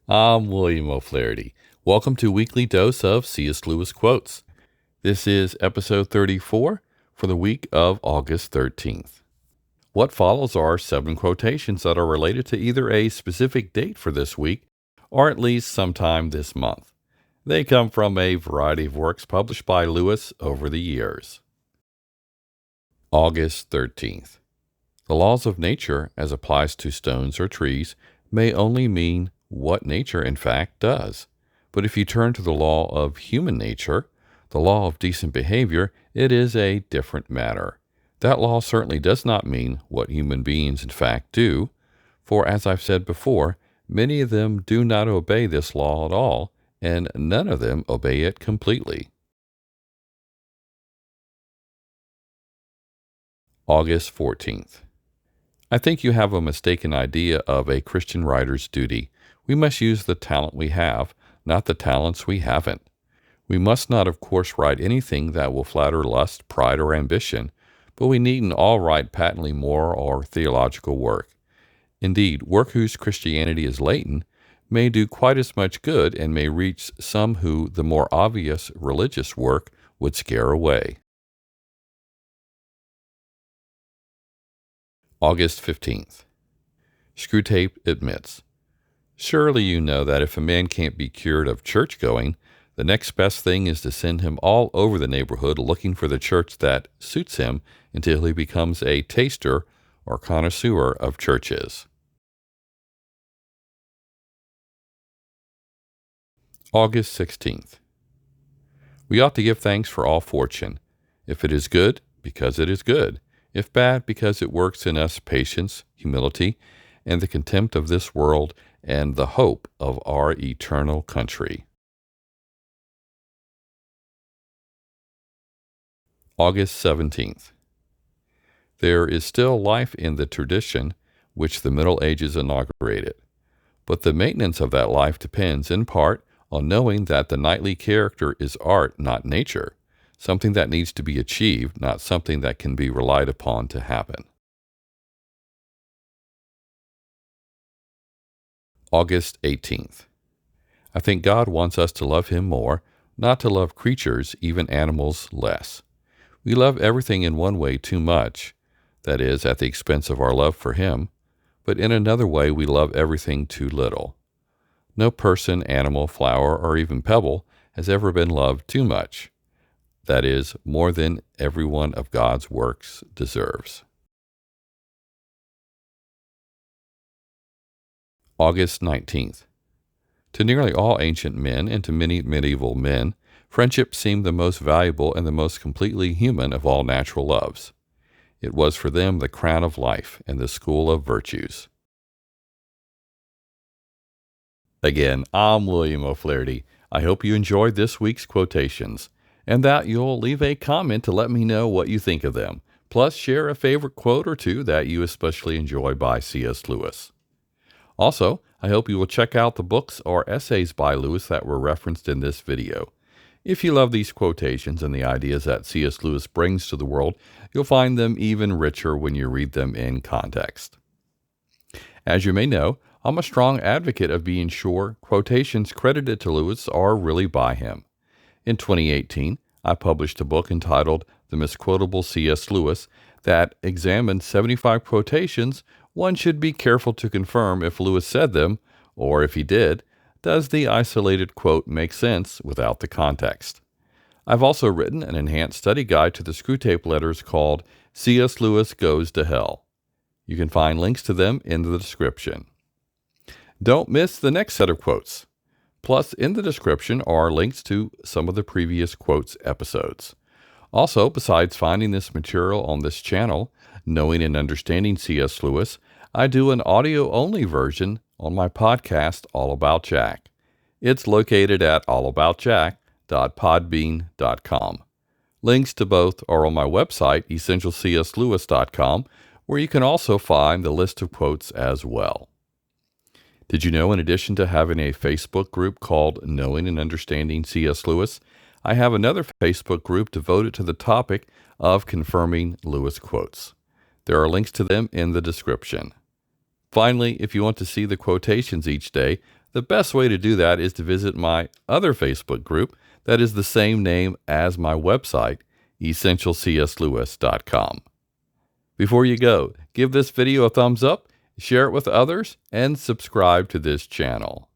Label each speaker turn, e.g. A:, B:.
A: I'm William O'Flaherty. Welcome to Weekly Dose of C.S. Lewis Quotes. This is episode 34 for the week of August 13th. What follows are 7 quotations that are related to either a specific date for this week or at least sometime this month. They come from a variety of works published by Lewis over the years. August 13th. The laws of nature, as applies to stones or trees, may only mean what nature in fact does. But if you turn to the law of human nature, the law of decent behavior, it is a different matter. That law certainly does not mean what human beings in fact do, for as I've said before, many of them do not obey this law at all, and none of them obey it completely. August 14th. I think you have a mistaken idea of a Christian writer's duty. We must use the talent we have, not the talents we haven't. We must not, of course, write anything that will flatter lust, pride, or ambition, but we needn't all write patently moral or theological work. Indeed, work whose Christianity is latent may do quite as much good and may reach some who the more obvious religious work would scare away. August 15th. Screwtape admits, surely you know that if a man can't be cured of church-going, the next best thing is to send him all over the neighborhood looking for the church that suits him until he becomes a taster or connoisseur of churches. August 16th. We ought to give thanks for all fortune, if it is good, because it is good, if bad, because it works in us patience, humility, and the contempt of this world and the hope of our eternal country. August 17th. There is still life in the tradition which the Middle Ages inaugurated, but the maintenance of that life depends in part on knowing that the knightly character is art, not nature, something that needs to be achieved, not something that can be relied upon to happen. August 18th. I think God wants us to love Him more, not to love creatures, even animals, less. We love everything in one way too much, that is, at the expense of our love for Him, but in another way we love everything too little. No person, animal, flower, or even pebble has ever been loved too much, that is, more than every one of God's works deserves. August 19th. To nearly all ancient men and to many medieval men, friendship seemed the most valuable and the most completely human of all natural loves. It was for them the crown of life and the school of virtues. Again, I'm William O'Flaherty. I hope you enjoyed this week's quotations, and that you'll leave a comment to let me know what you think of them. Plus, share a favorite quote or two that you especially enjoy by C.S. Lewis. Also, I hope you will check out the books or essays by Lewis that were referenced in this video. If you love these quotations and the ideas that C.S. Lewis brings to the world, you'll find them even richer when you read them in context. As you may know, I'm a strong advocate of being sure quotations credited to Lewis are really by him. In 2018, I published a book entitled The Misquotable C.S. Lewis that examined 75 quotations one should be careful to confirm if Lewis said them, or if he did, does the isolated quote make sense without the context? I've also written an enhanced study guide to the Screwtape letters called C.S. Lewis Goes to Hell. You can find links to them in the description. Don't miss the next set of quotes. Plus, in the description are links to some of the previous quotes episodes. Also, besides finding this material on this channel, Knowing and Understanding C.S. Lewis, I do an audio-only version on my podcast, All About Jack. It's located at allaboutjack.podbean.com. Links to both are on my website, essentialcslewis.com, where you can also find the list of quotes as well. Did you know, in addition to having a Facebook group called Knowing and Understanding C.S. Lewis, I have another Facebook group devoted to the topic of confirming Lewis quotes. There are links to them in the description. Finally, if you want to see the quotations each day, The best way to do that is to visit my other Facebook group that is the same name as my website, essentialcslewis.com. Before you go, give this video a thumbs up, share it with others, and subscribe to this channel.